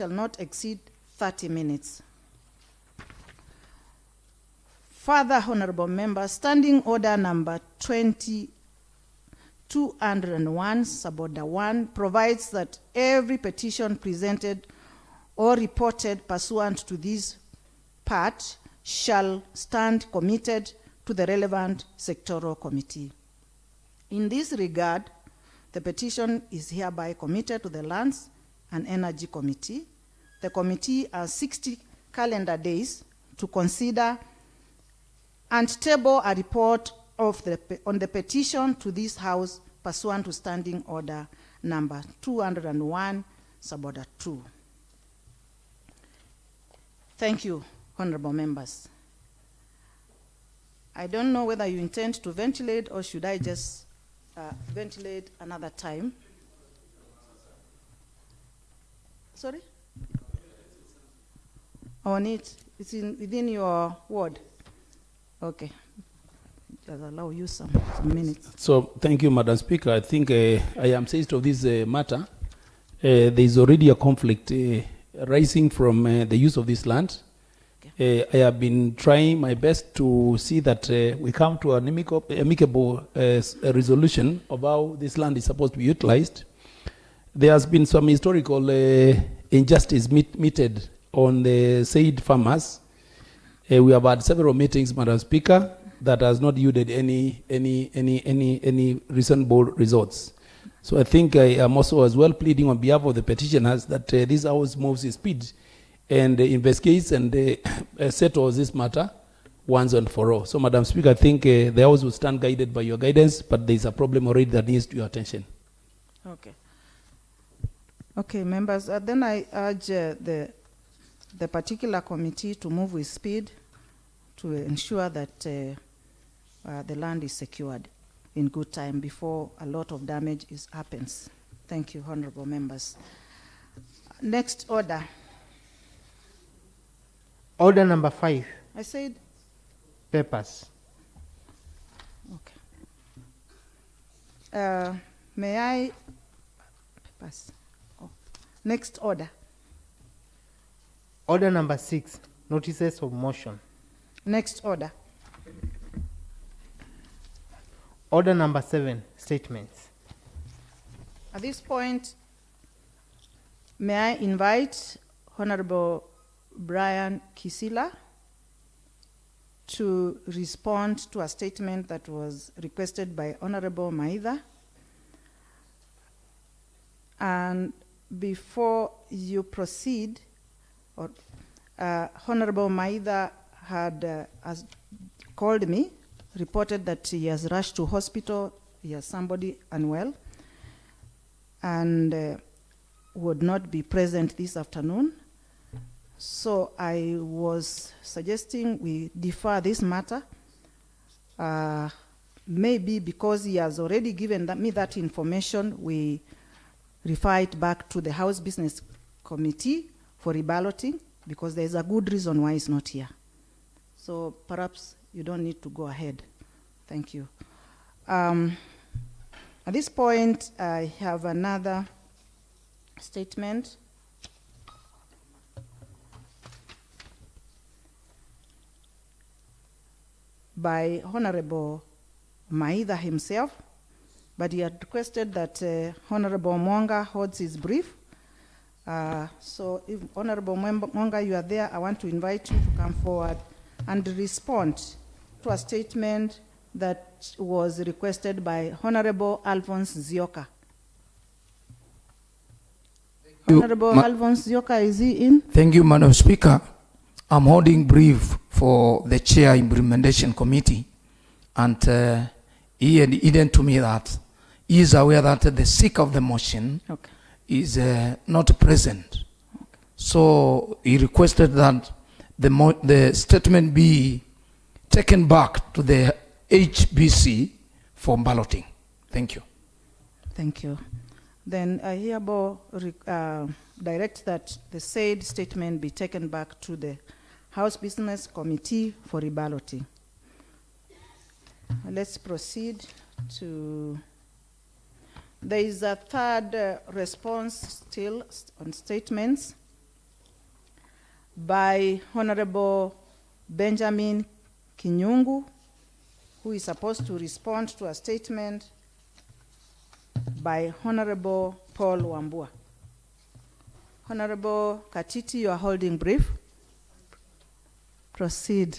shall not exceed 30 minutes. Further, honorable members, Standing Order number 201, Suborder 1, provides that every petition presented or reported pursuant to this part shall stand committed to the relevant sectoral committee. In this regard, the petition is hereby committed to the Lands and Energy Committee. The committee has 60 calendar days to consider and table a report on the petition to this House pursuant to Standing Order number 201, Suborder 2. Thank you, honorable members. I don't know whether you intend to ventilate or should I just ventilate another time. Sorry? On it. It's within your ward. Okay. Just allow you some minutes. So, thank you, Madam Speaker. I think I am seized of this matter. There is already a conflict rising from the use of this land. Okay. I have been trying my best to see that we come to an amicable resolution of how this land is supposed to be utilized. There has been some historical injustice meted on the said farmers. We have had several meetings, Madam Speaker, that has not yielded any reasonable results. So I think I am also as well pleading on behalf of the petitioners that this House moves in speed and investigates and settles this matter once and for all. So, Madam Speaker, I think the House will stand guided by your guidance, but there is a problem already that needs your attention. Okay. Okay, members. Then I urge the particular committee to move with speed to ensure that the land is secured in good time before a lot of damage happens. Thank you, honorable members. Next order. Order number 5. I said Papers. Okay. May I pass? Oh. Next order. Order number 6. Notices of motion. Next order. Order number 7. Statements. At this point, may I invite Honorable Brian Kisila to respond to a statement that was requested by Honorable Maitha. And before you proceed, Honorable Maitha had called me, reported that he has rushed to hospital, he has somebody unwell, and would not be present this afternoon. So I was suggesting we defer this matter, maybe because he has already given me that information, we refer it back to the House Business Committee for reballoting, because there is a good reason why he's not here. So perhaps you don't need to go ahead. Thank you. At this point, I have another statement by Honorable Maitha himself, but he had requested that Honorable Mwanga holds his brief. So if Honorable Mwanga, you are there, I want to invite you to come forward and respond to a statement that was requested by Honorable Alphonse Zioka. Honorable Alphonse Zioka, is he in? Thank you, Madam Speaker. I'm holding brief for the Chair Implementation Committee, and he had hidden to me that he is aware that the seeker of the motion is not present. Okay. So he requested that the statement be taken back to the HBC for balloting. Thank you. Thank you. Then I hereby direct that the said statement be taken back to the House Business Committee for reballoting. Let's proceed to, there is a third response still on statements. by Honorable Benjamin Kinyungu, who is supposed to respond to a statement by Honorable Paul Wambua. Honorable Katiti, you are holding brief. Proceed.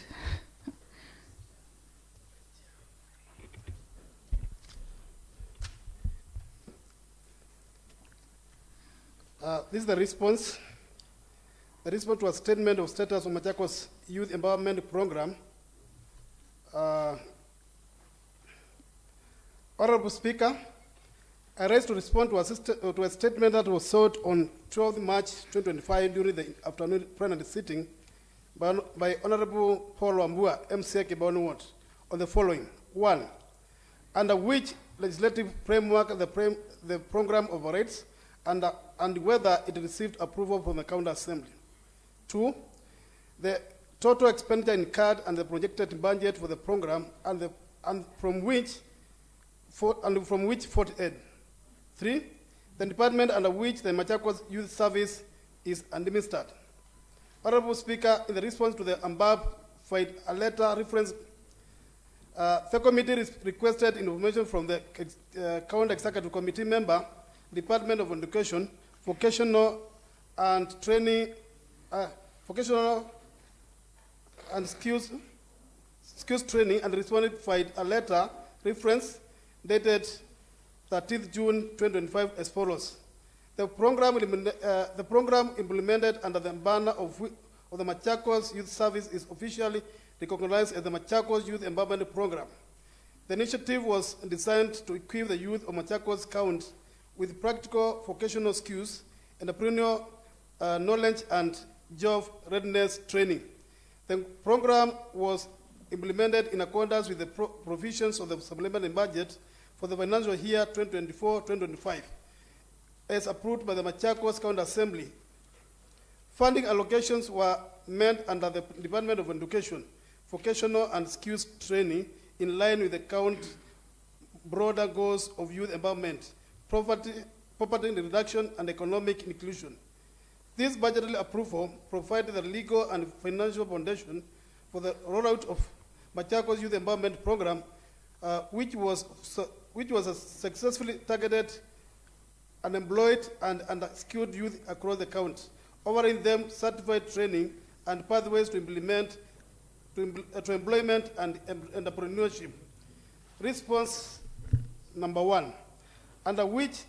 This is the response. The response to a statement of status of Machakos Youth Empowerment Program. Honorable Speaker, I rise to respond to a statement that was sought on 12 March 2025 during the afternoon plenary sitting by Honorable Paul Wambua, MCA Kibonu Ward, on the following. 1. Under which legislative framework the program operates and whether it received approval from the County Assembly. 2. The total expenditure incurred and the projected budget for the program and from which 48. 3. The department under which the Machakos Youth Service is administered. Honorable Speaker, in the response to the above, filed a letter reference. The committee requested information from the County Executive Committee member, Department of Education, Vocational and Training, Vocational and Skills Training, and responded filed a letter reference dated 30th June 2025 as follows. The program implemented under the banner of the Machakos Youth Service is officially recognized as the Machakos Youth Empowerment Program. The initiative was designed to equip the youth of Machakos County with practical vocational skills, entrepreneurial knowledge, and job readiness training. The program was implemented in accordance with the provisions of the supplementary budget for the financial year 2024-2025, as approved by the Machakos County Assembly. Funding allocations were made under the Department of Education, Vocational and Skills Training, in line with the county's broader goals of youth empowerment, poverty reduction, and economic inclusion. This budgetary approval provided the legal and financial foundation for the rollout of Machakos Youth Empowerment Program, which was successfully targeted unemployed and skilled youth across the county, offering them certified training and pathways to employment and entrepreneurship. Response number 1, under which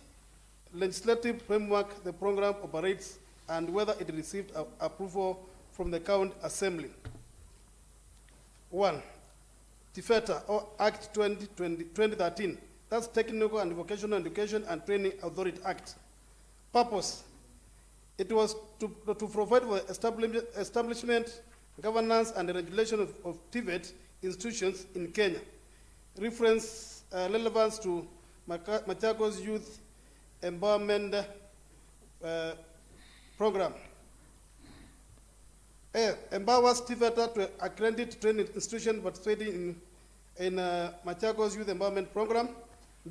legislative framework the program operates and whether it received approval from the County Assembly. 1. TIFETA, or Act 2013, that's Technical and Vocational Education and Training Authority Act. Purpose: it was to provide for establishment, governance, and regulation of TVET institutions in Kenya. Reference relevance to Machakos Youth Empowerment Program. A. Empowers TVET to accredit training institutions participating in Machakos Youth Empowerment Program.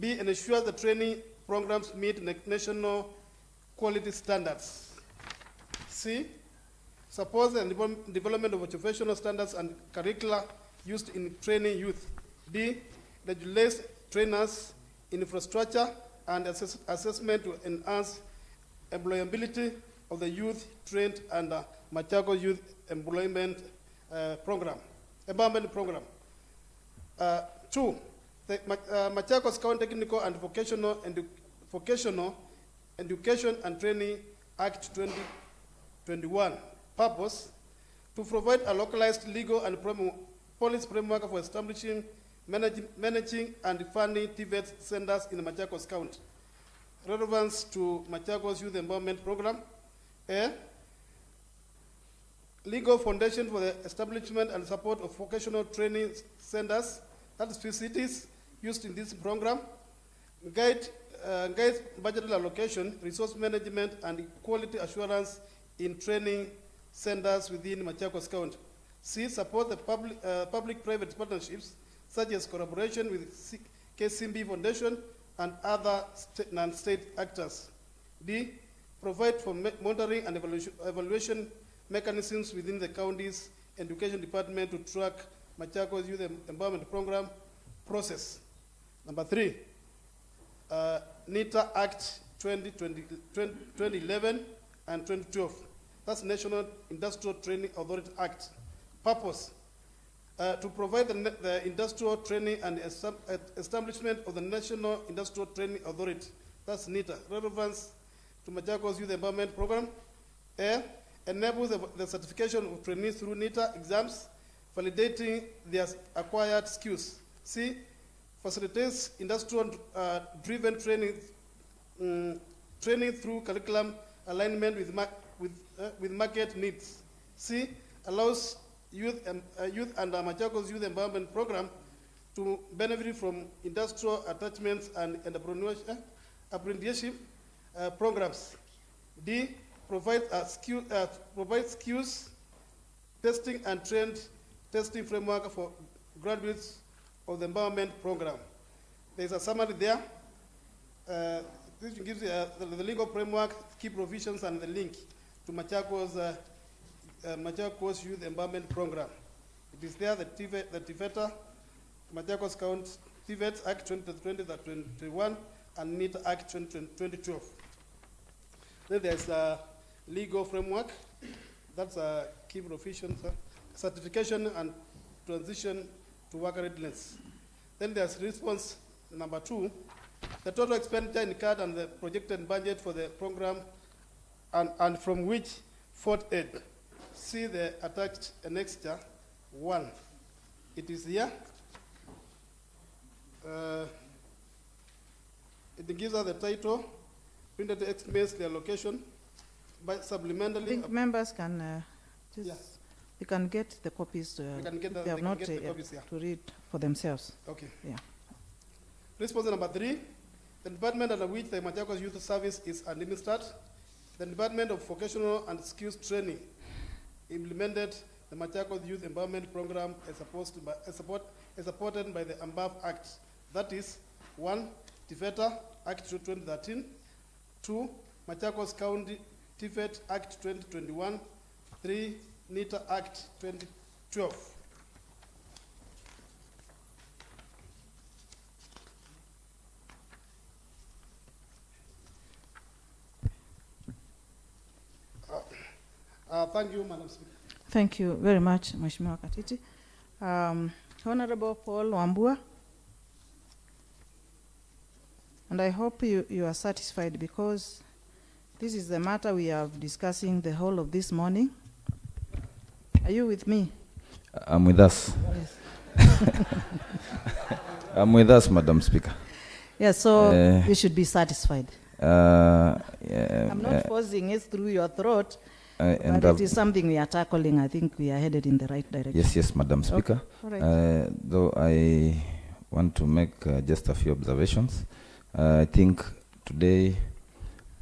B. Ensures the training programs meet national quality standards. C. Supports the development of occupational standards and curricula used in training youth. D. Regulates trainers, infrastructure, and assessment to enhance employability of the youth trained under Machakos Youth Empowerment Program. 2. The Machakos County Technical and Vocational Education and Training Act 2021. Purpose: to provide a localized legal and policy framework for establishing, managing, and funding TVET centers in Machakos County. Relevance to Machakos Youth Empowerment Program. A. Legal foundation for the establishment and support of vocational training centers, that is facilities used in this program. Guides budget allocation, resource management, and quality assurance in training centers within Machakos County. C. Support the public-private partnerships, such as collaboration with KCMB Foundation and other non-state actors. D. Provide for monitoring and evaluation mechanisms within the county's education department to track Machakos Youth Empowerment Program process. Number 3, NITA Act 2011 and 2012. That's National Industrial Training Authority Act. Purpose, to provide the industrial training and establishment of the National Industrial Training Authority. That's NITA. Relevance to Machakos Youth Empowerment Program. A, enables the certification of trainees through NITA exams, validating their acquired skills. C, facilitates industrial-driven training through curriculum alignment with market needs. C, allows youth and Machakos Youth Empowerment Program to benefit from industrial attachments and apprenticeship programs. D, provides skills testing and trend testing framework for graduates of the empowerment program. There's a summary there. This gives you the legal framework, key provisions, and the link to Machakos Youth Empowerment Program. It is there, the TVETA, Machakos County TVET Act 2020-21, and NITA Act 2012. Then there's a legal framework. That's a key provisions, certification and transition to worker readiness. Then there's response number 2, the total expenditure incurred and the projected budget for the program and from which fought aid. See the attached annexure 1. It is here. It gives us the title, printed expense, the allocation, but I supplementally. think members can just, Yeah. they can get the copies They can get they have not the copies, yeah. to read for themselves. Okay. Yeah. Response number 3, the department under which the Machakos Youth Service is administered, the Department of Vocational and Skills Training implemented the Machakos Youth Empowerment Program as supported by the above Act. That is 1, TVETA Act 2013, 2, Machakos County TVET Act 2021, 3, NITA Act 2012. Thank you, Madam Speaker. Thank you very much, Mheshimiwa Katiti. Honorable Paul Wambua. And I hope you are satisfied because this is the matter we are discussing the whole of this morning. Are you with me? I'm with us. Yes. I'm with us, Madam Speaker. Yes, so you should be satisfied. Yeah, I'm not forcing it through your throat, and but it is something we are tackling. I think we are headed in the right direction. yes, Madam Speaker. Okay. All right. Though I want to make just a few observations. I think today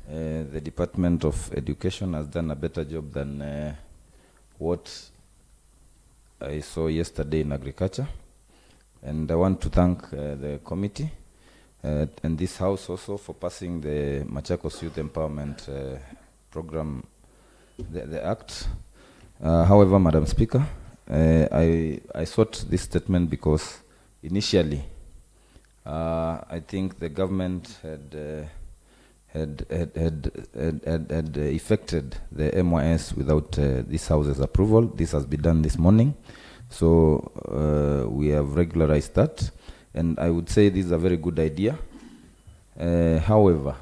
the Department of Education has done a better job than what I saw yesterday in agriculture. And I want to thank the committee and this House also for passing the Machakos Youth Empowerment Program, the Act. However, Madam Speaker, I sought this statement because initially I think the government had effected the MYS without this House's approval. This has been done this morning. So we have regularized that, and I would say this is a very good idea. However,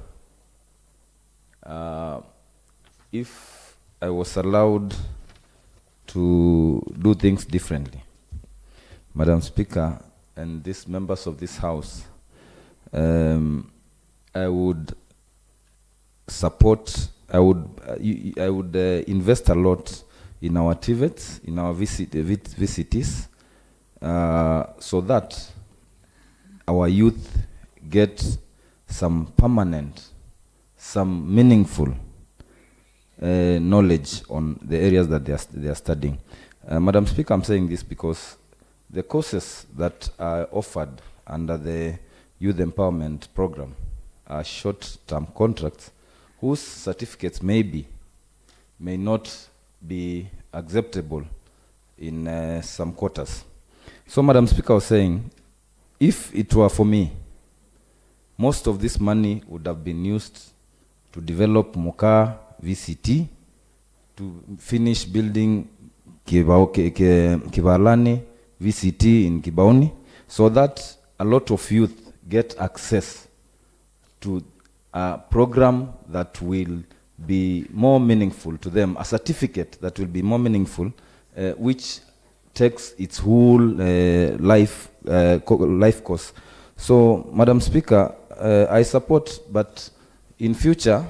if I was allowed to do things differently, Madam Speaker, and these members of this House, I would support, I would invest a lot in our TVETs, in our VCTs, so that our youth get some permanent, some meaningful knowledge on the areas that they are studying. Madam Speaker, I'm saying this because the courses that are offered under the Youth Empowerment Program are short-term contracts whose certificates may not be acceptable in some quarters. So, Madam Speaker, I was saying, if it were for me, most of this money would have been used to develop Moka VCT, to finish building Kibalani VCT in Kibaoni, so that a lot of youth get access to a program that will be more meaningful to them, a certificate that will be more meaningful, which takes its whole life course. So, Madam Speaker, I support, but in future,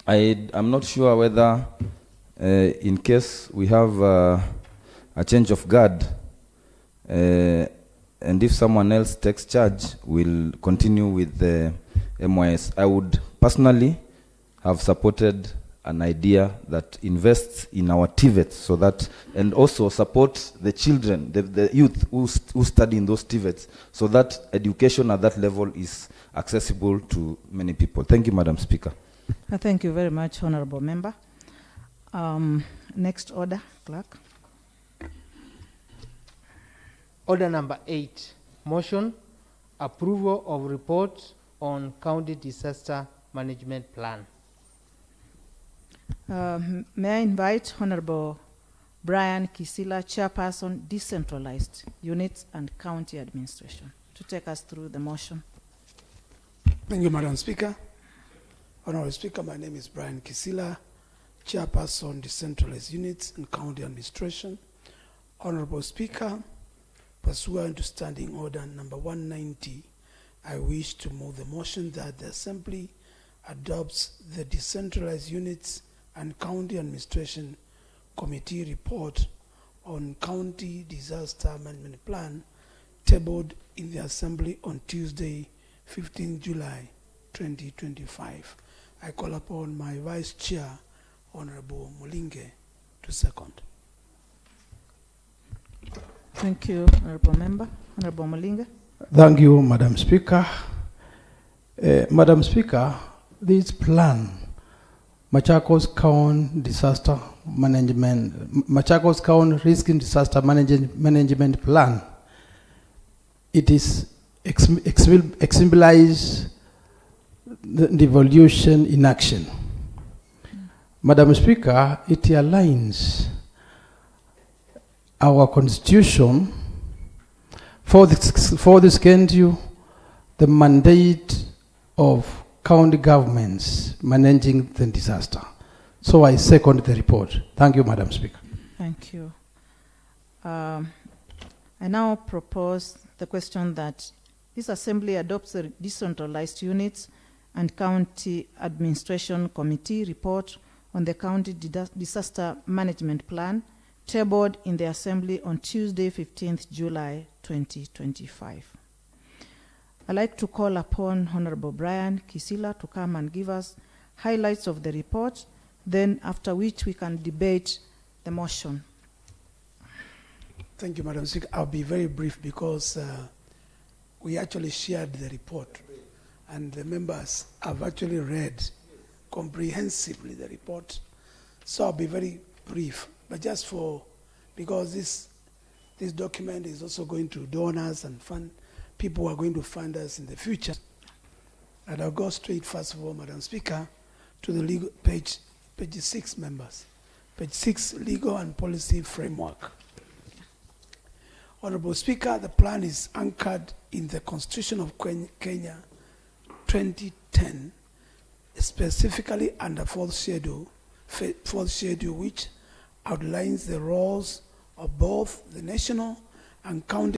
I'm not sure whether, in case we have a change of guard, and if someone else takes charge, we'll continue with the MYS. I would personally have supported an idea that invests in our TVETs, so that, and also support the children, the youth who study in those TVETs, so that education at that level is accessible to many people. Thank you, Madam Speaker. Thank you very much, Honorable Member. Next order, Clerk. Order number 8, motion, approval of report on county disaster management plan. May I invite Honorable Brian Kisila, Chairperson, Decentralized Units and County Administration, to take us through the motion. Thank you, Madam Speaker. Honorable Speaker, my name is Brian Kisila, Chairperson, Decentralized Units and County Administration. Honorable Speaker, pursuant to Standing Order number 190, I wish to move the motion that the Assembly adopts the Decentralized Units and County Administration Committee report on County Disaster Management Plan tabled in the Assembly on Tuesday, 15 July 2025. I call upon my Vice Chair, Honorable Mulinge, to second. Thank you, Honorable Member. Honorable Mulinge. Thank you, Madam Speaker. Madam Speaker, this plan, Machakos County Disaster Management, Machakos County Risk and Disaster Management Plan, it is exemplifies the devolution in action. Madam Speaker, it aligns our constitution for the schedule, the mandate of county governments managing the disaster. So I second the report. Thank you, Madam Speaker. Thank you. I now propose the question that this Assembly adopts the Decentralized Units and County Administration Committee report on the County Disaster Management Plan tabled in the Assembly on Tuesday, 15th July 2025. I'd like to call upon Honorable Brian Kisila to come and give us highlights of the report, then after which we can debate the motion. Thank you, Madam Speaker. I'll be very brief because we actually shared the report and the members have actually read comprehensively the report. So I'll be very brief, but just because this document is also going to donors and fund people who are going to fund us in the future. And I'll go straight, first of all, Madam Speaker, to the legal page 6, members. Page 6, legal and policy framework. Honorable Speaker, the plan is anchored in the Constitution of Kenya 2010, specifically under fourth schedule, which outlines the roles of both the national and county